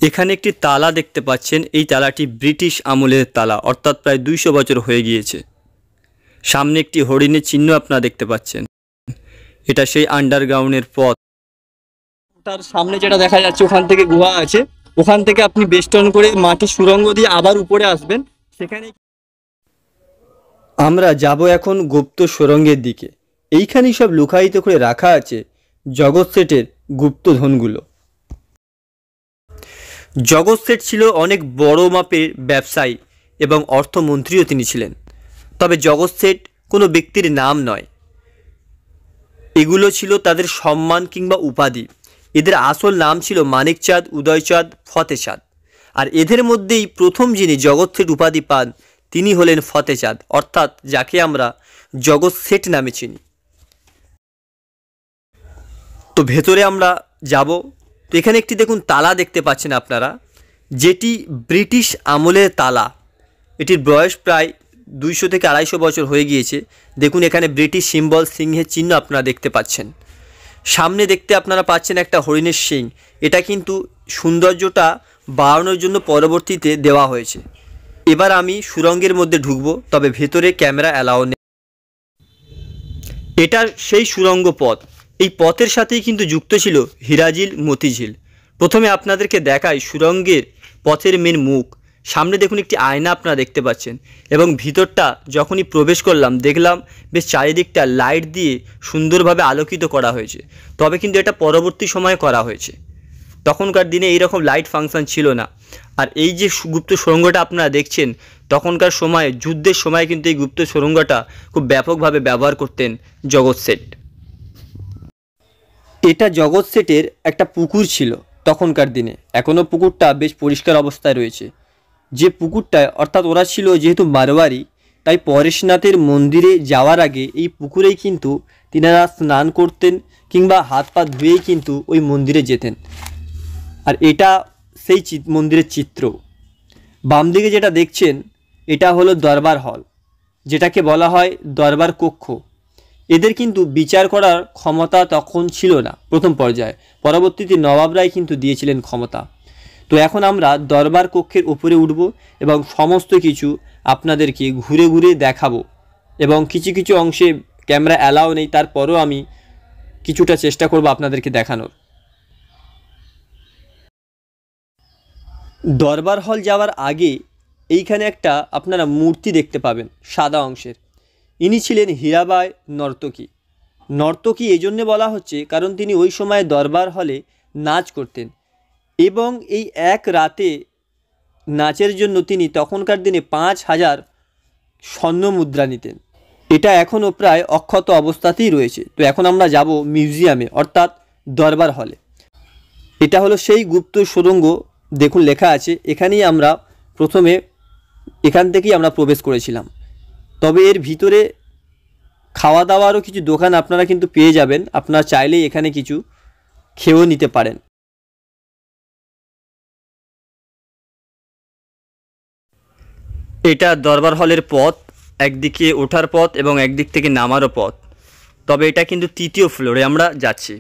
এখানে একটি তালা দেখতে পাচ্ছেন। এই তালাটি ব্রিটিশ আমলের তালা, অর্থাৎ প্রায় 200 বছর হয়ে গিয়েছে। সামনে একটি হরিণের চিহ্ন আপনারা দেখতে পাচ্ছেন। এটা সেই আন্ডারগ্রাউন্ডের পথ। তার সামনে যেটা দেখা যাচ্ছে ওখান থেকে গুহা আছে, ওখান থেকে আপনি বেষ্টন করে মাটির সুড়ঙ্গ দিয়ে আবার উপরে আসবেন। সেখানে আমরা যাব এখন গুপ্ত সুড়ঙ্গের দিকে। এইখানেই সব লুকায়িত করে রাখা আছে জগৎ শেঠের গুপ্তধনগুলো। জগৎ শেঠ ছিল অনেক বড় মাপের ব্যবসায়ী এবং অর্থমন্ত্রীও তিনি ছিলেন। তবে জগৎ শেঠ কোনো ব্যক্তির নাম নয়, এগুলো ছিল তাদের সম্মান কিংবা উপাধি। এদের আসল নাম ছিল মানিকচাঁদ, উদয়চাঁদ, ফতেচাঁদ। আর এদের মধ্যেই প্রথম যিনি জগৎ শেঠ উপাধি পান তিনি হলেন ফতেচাঁদ, অর্থাৎ যাকে আমরা জগৎ শেঠ নামে চিনি। তো ভেতরে আমরা যাব। তো এখানে একটি দেখুন তালা দেখতে পাচ্ছেন আপনারা, যেটি ব্রিটিশ আমলের তালা। এটির বয়স প্রায় 200 থেকে 250 বছর হয়ে গিয়েছে। দেখুন এখানে ব্রিটিশ সিম্বল, সিংহের চিহ্ন আপনারা দেখতে পাচ্ছেন। সামনে দেখতে আপনারা পাচ্ছেন একটা হরিণের শিং। এটা কিন্তু সৌন্দর্যটা বাড়ানোর জন্য পরবর্তীতে দেওয়া হয়েছে। এবার আমি সুড়ঙ্গের মধ্যে ঢুকবো, তবে ভেতরে ক্যামেরা অ্যালাউ নেই। এটা সেই সুড়ঙ্গ পথ। এই পথের সাথেই কিন্তু যুক্ত ছিল হীরাঝিল, মতিঝিল। প্রথমে আপনাদেরকে দেখাই সুড়ঙ্গের পথের মেন মুখ। সামনে দেখুন একটি আয়না আপনারা দেখতে পাচ্ছেন, এবং ভিতরটা যখনই প্রবেশ করলাম দেখলাম বেশ চারিদিকটা লাইট দিয়ে সুন্দরভাবে আলোকিত করা হয়েছে। তবে কিন্তু এটা পরবর্তী সময়ে করা হয়েছে, তখনকার দিনে এইরকম লাইট ফাংশন ছিল না। আর এই যে গুপ্ত সুড়ঙ্গটা আপনারা দেখছেন, তখনকার সময়ে যুদ্ধের সময় কিন্তু এই গুপ্ত সুড়ঙ্গটা খুব ব্যাপকভাবে ব্যবহার করতেন জগৎ শেঠ। এটা জগৎ শেঠের একটা পুকুর ছিল তখনকার দিনে। এখনও পুকুরটা বেশ পরিষ্কার অবস্থায় রয়েছে। যে পুকুরটায়, অর্থাৎ ওরা ছিল যেহেতু মারোয়ারি, তাই পরেশনাথের মন্দিরে যাওয়ার আগে এই পুকুরেই কিন্তু তিনারা স্নান করতেন কিংবা হাত পা ধুয়েই কিন্তু ওই মন্দিরে যেতেন। আর এটা সেই মন্দিরের চিত্র। বাম দিকে যেটা দেখছেন এটা হলো দরবার হল, যেটাকে বলা হয় দরবার কক্ষ। এদের কিন্তু বিচার করার ক্ষমতা তখন ছিল না প্রথম পর্যায়ে, পরবর্তীতে নবাবরাই কিন্তু দিয়েছিলেন ক্ষমতা। তো এখন আমরা দরবার কক্ষের উপরে উঠব এবং সমস্ত কিছু আপনাদেরকে ঘুরে ঘুরে দেখাবো, এবং কিছু কিছু অংশে ক্যামেরা অ্যালাউ নেই, তারপরও আমি কিছুটা চেষ্টা করব আপনাদেরকে দেখানোর। দরবার হল যাওয়ার আগে এইখানে একটা আপনারা মূর্তি দেখতে পাবেন সাদা অংশের। ইনি ছিলেন হীরাবাই নর্তকী। নর্তকী এই জন্যে বলা হচ্ছে কারণ তিনি ওই সময় দরবার হলে নাচ করতেন, এবং এই এক রাতে নাচের জন্য তিনি তখনকার দিনে 5000 স্বর্ণ মুদ্রা নিতেন। এটা এখনও প্রায় অক্ষত অবস্থাতেই রয়েছে। তো এখন আমরা যাব মিউজিয়ামে, অর্থাৎ দরবার হলে। এটা হলো সেই গুপ্ত সুড়ঙ্গ। দেখুন লেখা আছে এখানেই আমরা প্রথমে, এখান থেকেই আমরা প্রবেশ করেছিলাম। তবে এর ভিতরে খাওয়া দাওয়ারও কিছু দোকান আপনারা কিন্তু পেয়ে যাবেন, আপনারা চাইলেই এখানে কিছু খেয়েও নিতে পারেন। এটা দরবার হলের পথ, একদিকে ওঠার পথ এবং একদিক থেকে নামারও পথ। তবে এটা কিন্তু 3য় ফ্লোরে আমরা যাচ্ছি।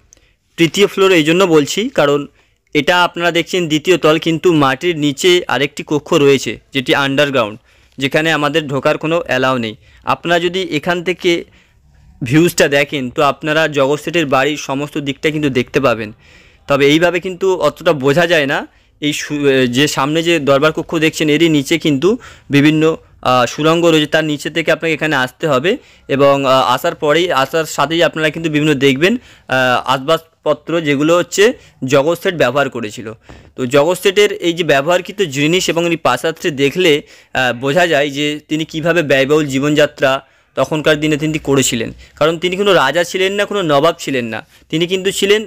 3য় ফ্লোরে এই জন্য বলছি কারণ এটা আপনারা দেখছেন 2য় তল, কিন্তু মাটির নিচে আরেকটি কক্ষ রয়েছে যেটি আন্ডারগ্রাউন্ড, যেখানে আমাদের ঢোকার কোনো অ্যালাউ নেই। আপনারা যদি এখান থেকে ভিউজটা দেখেন তো আপনারা জগৎ শেঠের বাড়ির সমস্ত দিকটা কিন্তু দেখতে পাবেন। তবে এইভাবে কিন্তু অতটা বোঝা যায় না। এই যে সামনে যে দরবার কক্ষ দেখছেন এরই নিচে কিন্তু বিভিন্ন সুড়ঙ্গ রয়েছে, তার নিচে থেকে আপনাকে এখানে আসতে হবে, এবং আসার সাথেই আপনারা কিন্তু বিভিন্ন দেখবেন আসবাবপত্র যেগুলো হচ্ছে জগৎ শেঠ ব্যবহার করেছিল। তো জগৎ শেঠের এই যে ব্যবহারকৃত জিনিস এবং এই প্রাসাদটি দেখলে বোঝা যায় যে তিনি কিভাবে ব্যয়বহুল জীবনযাত্রা তখনকার দিনে তিনি করেছিলেন। কারণ তিনি কোনো রাজা ছিলেন না, কোনো নবাব ছিলেন না, তিনি কিন্তু ছিলেন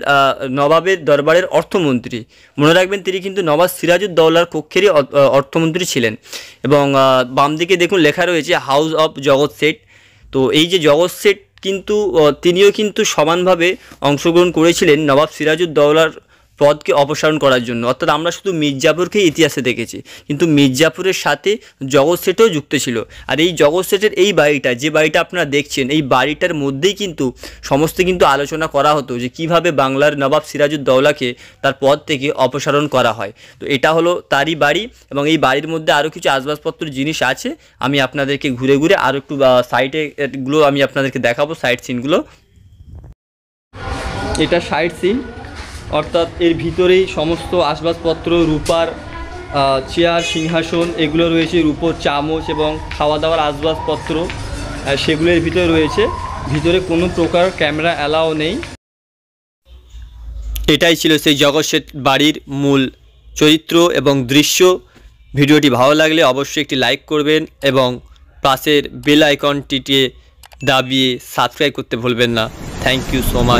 নবাবের দরবারের অর্থমন্ত্রী। মনে রাখবেন তিনি কিন্তু নবাব সিরাজউদ্দৌলার কক্ষেরই অর্থমন্ত্রী ছিলেন। এবং বাম দিকে দেখুন লেখা রয়েছে হাউস অফ জগৎ শেঠ। তো এই যে জগৎ শেঠ কিন্তু তিনিও কিন্তু সমানভাবে অংশগ্রহণ করেছিলেন নবাব সিরাজউদ্দৌলার পদকে অপসারণ করার জন্য। অর্থাৎ আমরা শুধু মির্জাপুরকে ইতিহাসে দেখেছি, কিন্তু মির্জাপুরের সাথে জগৎ শেঠও যুক্ত ছিল। আর এই জগৎ শেঠের এই বাড়িটা, যে বাড়িটা আপনারা দেখছেন, এই বাড়িটার মধ্যেই কিন্তু সমস্ত কিন্তু আলোচনা করা হতো যে কিভাবে বাংলার নবাব সিরাজউদ্দৌলাকে তার পদ থেকে অপসারণ করা হয়। তো এটা হলো তারই বাড়ি, এবং এই বাড়ির মধ্যে আরও কিছু আসবাবপত্র জিনিস আছে। আমি আপনাদেরকে ঘুরে ঘুরে আরও একটু সাইডেগুলো আমি আপনাদেরকে দেখাবো, সাইড সিনগুলো। এটা সাইড সিন, অর্থাৎ এর ভিতরেই সমস্ত আসবাবপত্র, রূপার চেয়ার, সিংহাসন এগুলো রয়েছে, রূপোর চামচ এবং খাওয়া দাওয়ার আসবাবপত্র সেগুলো এর ভিতরে রয়েছে। ভিতরে কোনো প্রকার ক্যামেরা অ্যালাও নেই। এটাই ছিল সেই জগৎ শেঠ বাড়ির মূল চরিত্র এবং দৃশ্য। ভিডিওটি ভালো লাগলে অবশ্যই একটি লাইক করবেন এবং পাশের বেল আইকনটিতে দাবিয়ে সাবস্ক্রাইব করতে ভুলবেন না। Thank you so much.